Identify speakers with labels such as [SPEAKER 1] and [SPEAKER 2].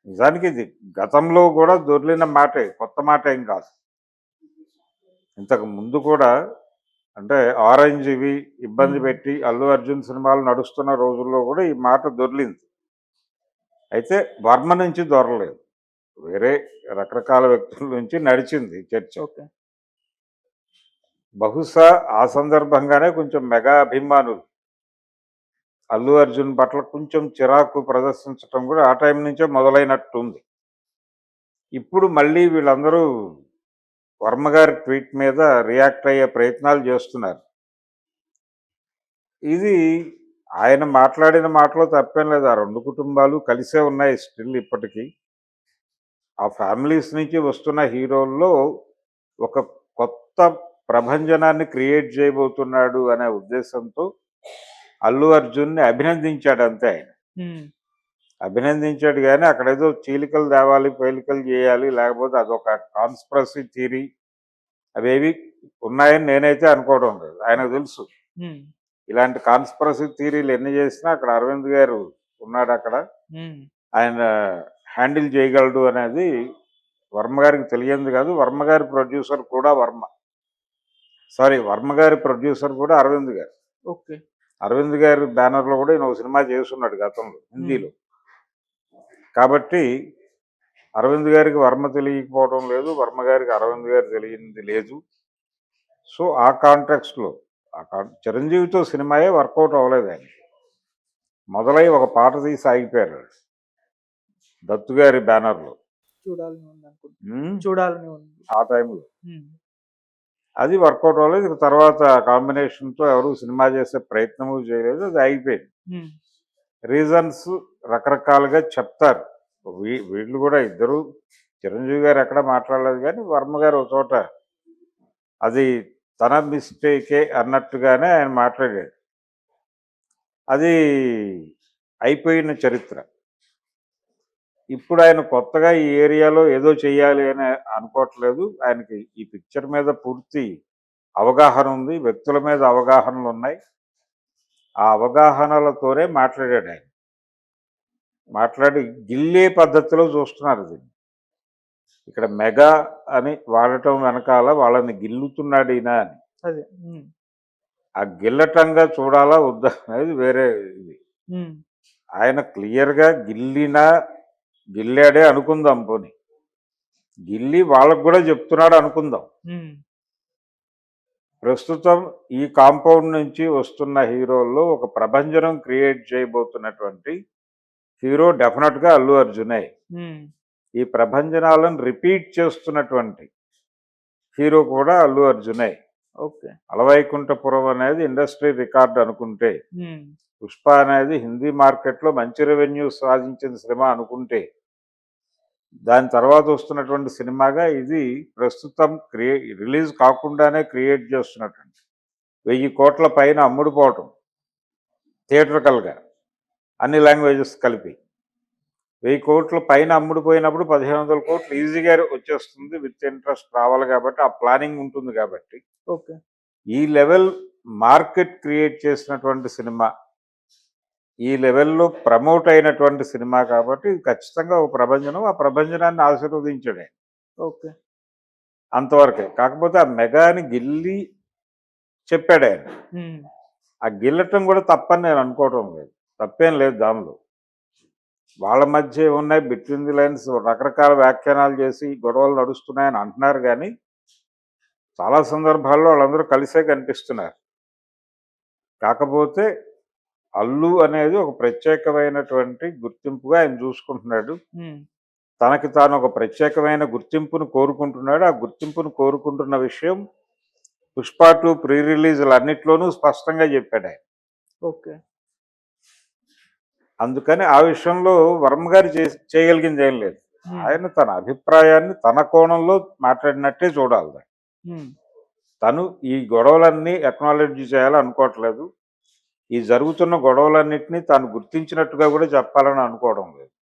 [SPEAKER 1] నిజానికి ఇది గతంలో కూడా దొర్లిన మాటే. కొత్త మాట ఏం కాదు. ఇంతకు ముందు కూడా అంటే 'ఆరెంజ్' ఇవి ఇబ్బంది
[SPEAKER 2] హ్మ్.
[SPEAKER 1] పెట్టి 'అల్లు అర్జున్' సినిమాలు నడుస్తున్న రోజుల్లో కూడా ఈ మాట దొర్లింది. అయితే వర్మ నుంచి దొరలలేదు. వేరే రకరకాల వ్యక్తుల నుంచి నడిచింది చర్చ.
[SPEAKER 2] ఓకే.
[SPEAKER 1] బహుశా ఆ సందర్భంగానే కొంచెం మెగా అభిమానులు 'అల్లు అర్జున్' పట్ల కొంచెం చిరాకు ప్రదర్శించటం కూడా ఆ టైం నుంచే మొదలైనట్టుంది. ఇప్పుడు మళ్ళీ వీళ్ళందరూ వర్మ గారి ట్వీట్ మీద రియాక్ట్ అయ్యే ప్రయత్నాలు చేస్తున్నారు. ఇది ఆయన మాట్లాడిన మాటలో తప్పేం లేదు. ఆ 2 కుటుంబాలు కలిసే ఉన్నాయి స్టిల్ ఇప్పటికి. ఆ ఫ్యామిలీస్ నుంచి వస్తున్న హీరోల్లో ఒక కొత్త ప్రభంజనాన్ని క్రియేట్ చేయబోతున్నాడు అనే ఉద్దేశంతో అల్లు అర్జున్‌ని అభినందించాడు అంతే ఆయన.
[SPEAKER 2] హ్మ్.
[SPEAKER 1] అభినందించాడు గానీ అక్కడేదో చీలికలు తేవాలి, పేలికలు చేయాలి, లేకపోతే అదొక కాన్స్పిరసీ థియరీ అవేవి ఉన్నాయని నేనైతే అనుకోవడం లేదు. ఆయనకు తెలుసు.
[SPEAKER 2] హ్మ్.
[SPEAKER 1] ఇలాంటి కాన్స్పిరసీ థియరీలు ఎన్ని చేసినా అక్కడ అరవింద్ గారు ఉన్నాడక్కడ.
[SPEAKER 2] హ్మ్.
[SPEAKER 1] ఆయన హ్యాండిల్ చేయగలడు అనేది వర్మ గారికి తెలియంది కాదు. వర్మ గారి ప్రొడ్యూసర్ కూడా వర్మ. సారీ, వర్మ గారి ప్రొడ్యూసర్ కూడా అరవింద్ గారు.
[SPEAKER 2] ఓకే.
[SPEAKER 1] అరవింద్ గారి బ్యానర్‌లో కూడా ఈయన ఒక సినిమా చేసున్నాడు గతంలో
[SPEAKER 2] హ్మ్.
[SPEAKER 1] హిందీలో. కాబట్టి అరవింద్ గారికి వర్మ తెలియకపోవడం లేదు. వర్మ గారికి అరవింద్ గారు తెలియంది లేదు. సో, ఆ కాంటెక్స్ట్‌లో చిరంజీవితో సినిమాయే వర్కౌట్ అవ్వలేదు ఆయనకి. మొదలై ఒక పాట తీసి ఆగిపోయారు ఆళ్ళు. దత్తు గారి బ్యానర్‌లో.
[SPEAKER 2] చూడాలని ఉందనుకుంటా.
[SPEAKER 1] హ్మ్.
[SPEAKER 2] చూడాలని ఉంది.
[SPEAKER 1] ఆ టైంలో.
[SPEAKER 2] హ్మ్.
[SPEAKER 1] అది వర్కౌట్ అవ్వలేదు. ఇక తర్వాత కాంబినేషన్‌తో ఎవరు సినిమా చేసే ప్రయత్నము చేయలేదు. అది ఆగిపోయింది.
[SPEAKER 2] హ్మ్.
[SPEAKER 1] రీజన్స్ రకరకాలుగా చెప్తారు. వీళ్ళు కూడా ఇద్దరు చిరంజీవి గారు ఎక్కడ మాట్లాడలేదు గానీ, వర్మ గారు ఒక చోట అది తన మిస్టేకే అన్నట్టుగానే ఆయన మాట్లాడాడు. అది అయిపోయిన చరిత్ర. ఇప్పుడు ఆయన కొత్తగా ఈ ఏరియాలో ఏదో చెయ్యాలి అని అనుకోవట్లేదు. ఆయనకి ఈ పిక్చర్ మీద పూర్తి అవగాహన ఉంది. వ్యక్తుల మీద అవగాహనలున్నాయి. ఆ అవగాహనలతోనే మాట్లాడాడాయన. మాట్లాడి గిల్లే పద్ధతిలో చూస్తున్నారు దీన్ని. ఇక్కడ మెగా అని వాడటం వెనకాల వాళ్ళని గిల్లుతున్నాడు ఈయన అని.
[SPEAKER 2] అదే. హ్మ్.
[SPEAKER 1] ఆ గిల్లటంగా చూడాలా వద్దా అనేది వేరే ఇది.
[SPEAKER 2] హ్మ్.
[SPEAKER 1] ఆయన క్లియర్‌గా గిల్లాడే అనుకుందాం పోనీ. గిల్లి వాళ్ళకి గూడా చెప్తున్నాడు అనుకుందాం.
[SPEAKER 2] హ్మ్.
[SPEAKER 1] ప్రస్తుతం ఈ కాంపౌండ్ నుంచి వస్తున్న హీరోల్లో ఒక ప్రభంజనం క్రియేట్ చేయబోతున్నటువంటి హీరో డెఫినెట్‌గా అల్లు అర్జునే.
[SPEAKER 2] హ్మ్.
[SPEAKER 1] ఈ ప్రభంజనాలను రిపీట్ చేస్తున్నటువంటి హీరో కూడా అల్లు అర్జునే.
[SPEAKER 2] ఓకే.
[SPEAKER 1] 'అలవైకుంఠపురం' అనేది ఇండస్ట్రీ రికార్డ్ అనుకుంటే,
[SPEAKER 2] హ్మ్.
[SPEAKER 1] 'పుష్ప' అనేది హిందీ మార్కెట్‌లో మంచి రెవెన్యూ సాధించిన సినిమా అనుకుంటే, దాని తర్వాత వస్తున్నటువంటి సినిమాగా ఇది ప్రస్తుతం రిలీజ్ కాకుండానే క్రియేట్ చేస్తున్నటువంటి 1000 కోట్ల పైన అమ్ముడుపోవటం థియేట్రికల్‌గా అన్ని లాంగ్వేజెస్ కలిపి. 1000 కోట్ల పైన అమ్ముడుపోయినప్పుడు 1500 కోట్లు ఈజీగా వచ్చేస్తుంది. విత్ ఇంట్రెస్ట్ రావాలి కాబట్టి, ఆ ప్లానింగ్ ఉంటుంది కాబట్టి.
[SPEAKER 2] ఓకే.
[SPEAKER 1] ఈ లెవెల్ మార్కెట్ క్రియేట్ చేసినటువంటి సినిమా. ఈ లెవెల్‌లో ప్రమోట్ అయినటువంటి సినిమా కాబట్టి ఇది ఖచ్చితంగా ఒక ప్రభంజనం. ఆ ప్రభంజనాన్ని ఆశీర్వదించాడు ఆయన.
[SPEAKER 2] ఓకే.
[SPEAKER 1] అంతవరకే. కాకపోతే ఆ మెగాని గిల్లి చెప్పాడాయన.
[SPEAKER 2] హ్మ్.
[SPEAKER 1] ఆ గిల్లటం కూడా తప్పని నేను అనుకోవటం లేదు. తప్పేం లేదు దానిలో. వాళ్ళ మధ్య ఉన్నాయి బిట్వీన్ ది లైన్స్ రకరకాల వ్యాఖ్యానాలు చేసి గొడవలు నడుస్తున్నాయని అంటున్నారు గానీ, చాలా సందర్భాల్లో వాళ్ళందరూ కలిసే కనిపిస్తున్నారు. కాకపోతే అల్లు అనేది ఒక ప్రత్యేకమైనటువంటి గుర్తింపుగా ఆయన చూసుకుంటున్నాడు.
[SPEAKER 2] హ్మ్.
[SPEAKER 1] తనకి తాను ఒక ప్రత్యేకమైన గుర్తింపును కోరుకుంటున్నాడు. ఆ గుర్తింపును కోరుకుంటున్న విషయం 'పుష్ప 2' ప్రీ రిలీజులన్నిట్లోనూ స్పష్టంగా చెప్పాడాయన.
[SPEAKER 2] ఓకే.
[SPEAKER 1] అందుకని ఆ విషయంలో వర్మ గారు చేయగలిగిందేం లేదు.
[SPEAKER 2] హ్మ్.
[SPEAKER 1] ఆయన తన అభిప్రాయాన్ని తన కోణంలో మాట్లాడినట్టే చూడాలి దాన్ని.
[SPEAKER 2] హ్మ్.
[SPEAKER 1] తను ఈ గొడవలన్నీ అక్నాలెడ్జ్ చేయాలనుకోవట్లేదు. ఈ జరుగుతున్న గొడవలన్నిటిని తాను గుర్తించినట్టుగా కూడా చెప్పాలని అనుకోవడం లేదు.